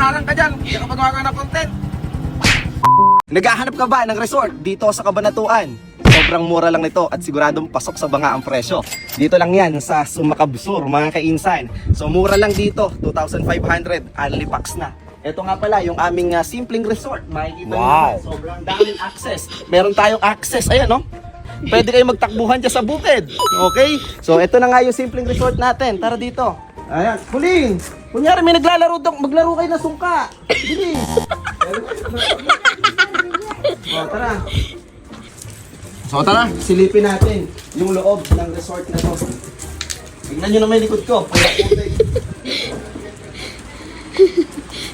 Harang ka dyan, hindi ka magawa ng content. Naghahanap ka ba ng resort dito sa Cabanatuan? Sobrang mura lang nito at siguradong pasok sa banga ang presyo. Dito lang yan sa Sumakabsur, mga kainsan. So mura lang dito, 2,500, only packs na. Ito nga pala yung aming simpleng resort. Makikita nyo naman, sobrang daming access. Meron tayong access, ayan no? Pwede kayo magtakbuhan dyan sa bukid. Okay? So ito na nga yung simpleng resort natin. Tara dito. Ayan, Puling! Kunyari may naglalaro doon, maglaro kayo na sungka. Bilis! O, tara. So tara, silipin natin yung loob ng resort na to. Tingnan nyo na may likod ko.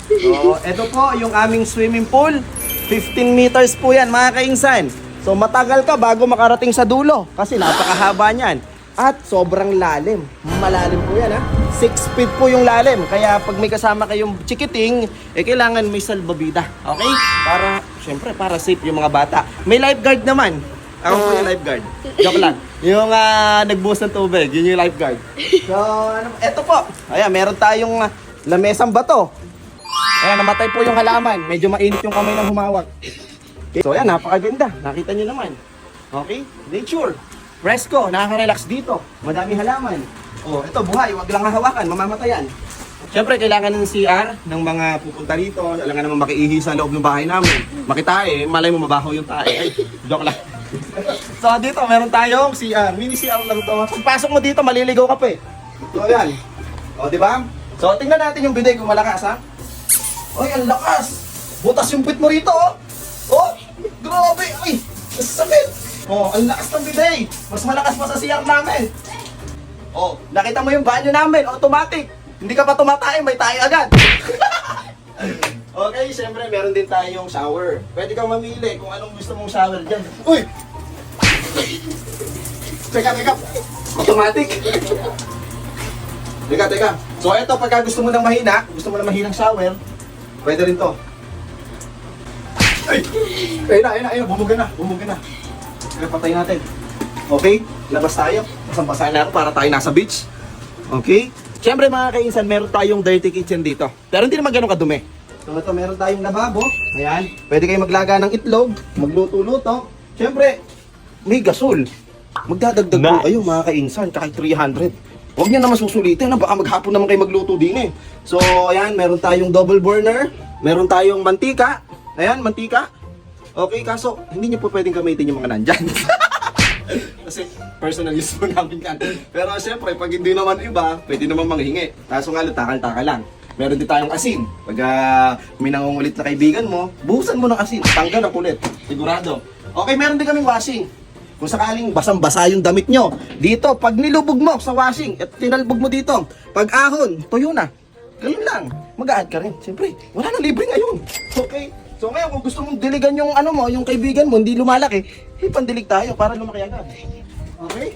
So, ito po yung aming swimming pool. 15 meters po yan, mga kaingsan. So matagal ka bago makarating sa dulo kasi napakahaba niyan. At sobrang lalim. Malalim po yan ha. 6 feet po yung lalim. Kaya pag may kasama kayong chikiting, kailangan may salbabida. Okay? Para, syempre, para safe yung mga bata. May lifeguard naman. Ako po yung lifeguard. Joke lang. Yung nagbuhos ng tubig, yun yung lifeguard. So, eto po. Ayan, meron tayong lamesang bato. Ayan, namatay po yung halaman. Medyo mainit yung kamay ng humawak. Okay. So, ayan, napakaganda. Nakita nyo naman. Okay? Nature. Fresco, nakaka-relax dito. Madami halaman. Oh, ito buhay, wag lang hahawakan, mamamatayan. Siyempre, kailangan ng CR ng mga pupunta rito. Kailangan naman makiihi sa loob ng bahay namin. Makitae, malay mo mabaho yung tae. Ay, joke lang. So, dito meron tayong CR. Mini CR lang to. Pagpasok mo dito, maliligaw ka pa eh. So, yan. O, di ba? So, tingnan natin yung bidet kung malakas, ha? Oy, ang lakas! Butas yung pit mo rito, oh! Oh! Grabe! Ay! Sakit! Oh, ang lakas ng bidet! Mas malakas pa sa CR namin! Oh, nakita mo yung banyo namin, automatic. Hindi ka pa tumatay, may tayo agad. Okay, syempre meron din tayong shower. Pwede kang mamili kung anong gusto mong shower dyan. Uy! Teka. Automatic. Teka. So ito, pagka gusto mo ng mahina, gusto mo ng mahinang shower, pwede rin to. Ay! Ayun, bumuga na. Kaya patay natin. Okay, labas tayo. Basang-basa na ako para tayo nasa beach. Okay? Siyempre mga kainsan, meron tayong dirty kitchen dito. Pero hindi naman ganun kadumi. So ito, meron tayong lababo. Ayan. Pwede kayo maglaga ng itlog, magluto-luto. Siyempre, may gasol. Magdadagdag po kayo mga kainsan, kahit 300. Huwag niyo naman susulitin, baka maghapon naman kayo magluto din eh. So, ayan, meron tayong double burner. Meron tayong mantika. Ayan, mantika. Okay, kaso hindi niyo po pwedeng gamitin yung mga nandyan. Kasi personal use mo namin yan. Pero siyempre, pag hindi naman iba, pwede naman manghingi. Kaso nga, takal-takal lang. Meron din tayong asin. Pag may nangungulit na kaibigan mo, buhusan mo ng asin. Tanggal ang kulit. Sigurado. Okay, meron din kaming washing. Kung sakaling basang-basa yung damit nyo, dito, pag nilubog mo sa washing at tinalbog mo dito, pag ahon, tuyo na. Ganun lang. Mag-a-add ka rin. Siyempre, wala na libre ngayon. Okay? So ngayon, kung gusto mong diligan yung yung kaibigan mo, hindi lumalaki, pandilig tayo para lumaki agad. Okay?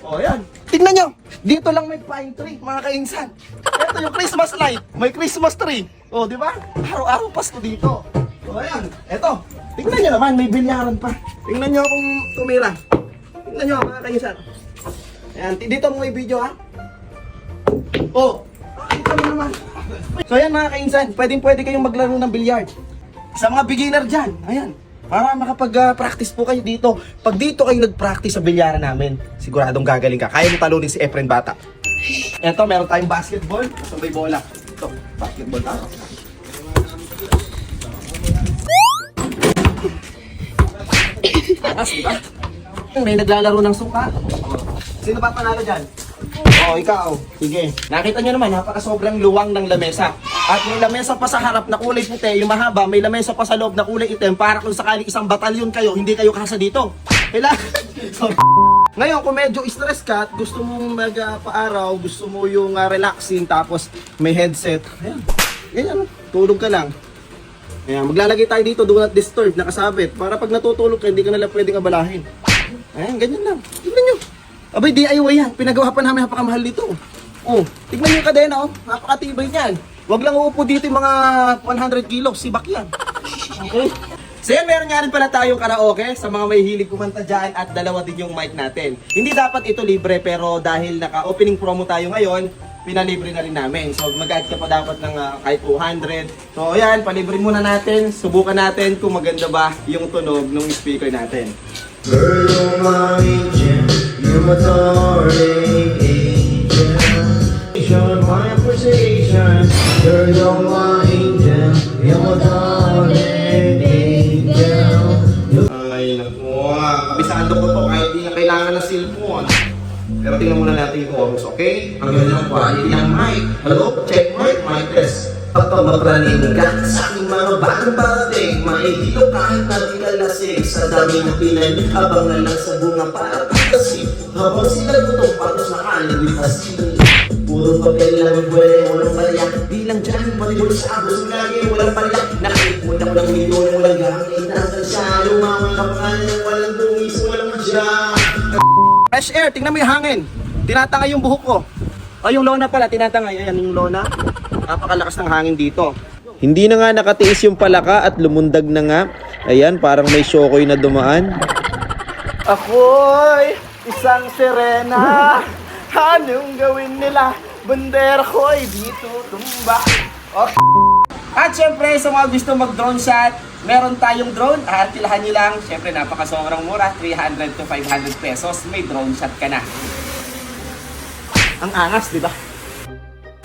O yan. Tingnan nyo, dito lang may pine tree, mga kainsan. Ito yung Christmas light, may Christmas tree. O, di ba? Araw-araw Pasko dito. O ayan, eto. Tingnan nyo naman, may bilyaran pa. Tingnan nyo kung tumira. Tingnan nyo, mga kainsan. Ayan, dito mo may video, ha? O, ito mo naman. So ayan mga kainsan, pwede kayong maglaro ng bilyard. Sa mga beginner dyan, ayan, para makapag-practice po kayo dito. Pag dito kayo nag-practice sa bilyaran namin, siguradong gagaling ka. Kaya mo talunin si Efren Bata. Eto, meron tayong basketball. Basta may bola. Ito, basketball tayo. Diba? May naglalaro ng suka. Sino ba panalo dyan? Oh, ikaw. Sige. Nakita nyo naman, sobrang luwang ng lamesa. At may lamesa pa sa harap na kulay puti, yung mahaba, may lamesa pa sa loob na kulay itim para kung sakali isang batalyon kayo, hindi kayo kasa dito. Kailangan. Ngayon, kung medyo stress ka at gusto mong magpaaraw, gusto mo yung relaxing, tapos may headset, ayan. Ganyan, tulog ka lang. Ayan, maglalagay tayo dito, do not disturb, nakasabit. Para pag natutulog ka, hindi ka nalang pwedeng abalahin. Ayan, ganyan lang. Tignan nyo. Abay, DIY yan. Pinagawa pa namin, napakamahal dito. Oh, tignan nyo yung kadena, oh. Napakatibay niyan. Huwag lang uupo dito yung mga 100 kilos. Sibak yan. Okay? So yan, meron nga rin pala tayong karaoke sa mga may hilig kumanta dyan at dalawa din yung mic natin. Hindi dapat ito libre pero dahil naka-opening promo tayo ngayon, pinalibre na rin namin. So mag-add ka pa dapat ng kahit 200. So ayan, palibre muna natin. Subukan natin kung maganda ba yung tunog ng speaker natin. Girl, you're my angel, you're my darling angel. My appreciation, girl, you're my angel, you're my darling angel. Ay, naku. Kabisado ko to kahit di na kailangan ng cellphone. Pero tingnan muna natin yung chorus, okay? Ang ganda ng quality ng mic. Hello? Check mic test. Kapag mapraning ka sa aking mga bagong parating, maihilo kahit na di ka lasing. Sa dami ng pinay, habang na lang sa bunga para pagkasip. Habang sila gutong patos na kaligwit asin. Puro papel lang ang buwan, walang palaya. Bilang dyan, palibol sa abos, lagi walang palaya. Nakikipot ako ng milyon, walang gamit. Nandang siya, lumawang kapangalan ng walang dungis, walang madya. Fresh air, tingnan mo yung hangin. Tinatangay yung buhok ko. Ay, yung lona pala, tinatangay. Ayan yung lona. Napakalakas ng hangin dito. Hindi na nga nakatiis yung palaka at lumundag na nga. Ayan, parang may shokoy na dumaan. Ako'y isang sirena. Anong gawin nila? Bandera ko'y dito tumba. Okay. At syempre, sa mga gusto mag-drone shot, meron tayong drone. Arkilahan nyo lang. Syempre, napakasobrang mura. 300 to 500 pesos. May drone shot ka na. Ang angas, di ba?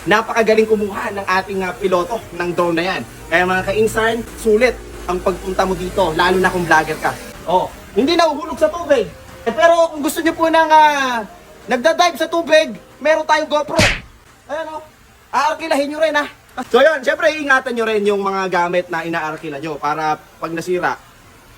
Napakagaling kumuha ng ating piloto ng drone na yan. Kaya mga ka-insan, sulit ang pagpunta mo dito, lalo na kung vlogger ka. Oh, hindi nahuhulog sa tubig. Pero kung gusto niyo po ng nagda-dive sa tubig, meron tayong GoPro. Ayan o, aarkilahin nyo rin ha. So yun, syempre iingatan nyo rin yung mga gamit na inaarkila nyo para pag nasira,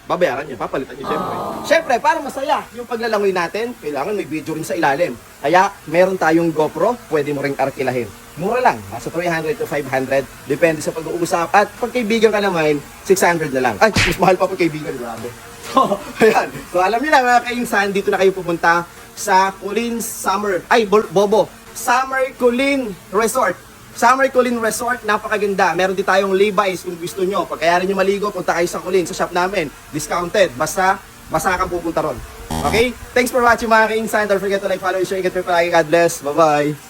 babayaran nyo, papalitan nyo syempre. Syempre, para masaya yung paglalangoy natin, kailangan may video rin sa ilalim. Kaya, meron tayong GoPro, pwede mo rin arkilahin. Mura lang, nasa 300 to 500, depende sa pag-uusap. At pag kaibigan ka naman, 600 na lang. Ay, mas mahal pa pag kaibigan, grabe. So, ayan. So, alam niyo na mga kainsan, dito na kayo pupunta sa Kulin Summer, Bobo, Summer Kulin Resort. Summer Kulin Resort, napakaganda. Meron din tayong Levi's kung gusto nyo. Pag kaya rin nyo maligo, punta kayo sa Kulin, sa shop namin. Discounted. Basta kang pupunta ron. Okay? Thanks for watching mga ka-insan. Don't forget to like, follow, share, get me palagi. God bless. Bye-bye.